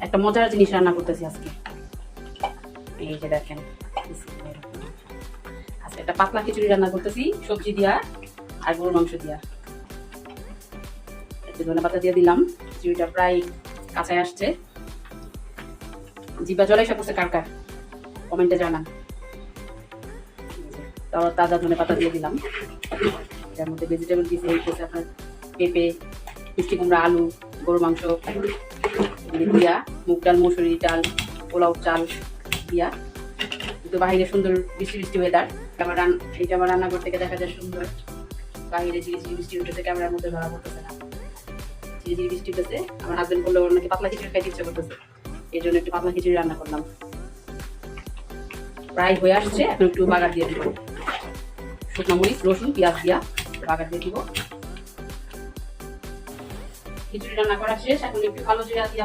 একটা মজার জিনিস রান্না করতেছি আজকে। এই যে দেখেন, আজকে একটা পাতলা খিচুড়ি রান্না করতেছি সবজি দিয়া আর গরুর মাংস দিয়া। একটু ধনেপাতা দিয়ে দিলাম। খিচুড়িটা প্রায় কাঁচায় আসছে, জিভা জলে এসে পড়ছে কার কার, কমেন্টে জানান। তাজা ধনেপাতা দিয়ে দিলাম। এটার মধ্যে ভেজিটেবল দিয়েছি, হচ্ছে আপনার পেঁপে, মিষ্টি কুমড়া, আলু, গরুর মাংস দিয়া, মুগ ডাল, মসুরি ডাল, পোলাও চাল দিয়া। কিন্তু বাইরে সুন্দর বৃষ্টি বৃষ্টি ওয়েদার। এইটা আবার রান্না করতে গিয়ে দেখা যায় সুন্দর বাইরে ঝিরি ঝিরি বৃষ্টি উঠেছে, ক্যামেরার মধ্যে ধরা পড়তেছে না। ঝিরি ঝিরি বৃষ্টি উঠেছে। আমার হাজবেন্ড বললো ওর নাকি পাতলা খিচুড়ি খাইতে ইচ্ছা করতেছে, এই জন্য একটু পাতলা খিচুড়ি রান্না করলাম। প্রায় হয়ে আসছে, এখন একটু বাগার দিয়ে দিব। শুকনো মরিচ, রসুন, পেঁয়াজ দিয়া বাগার দিয়ে দিব। খিচুড়ি রান্না করা শেষ, এখন একটু কালো জিরা দিয়া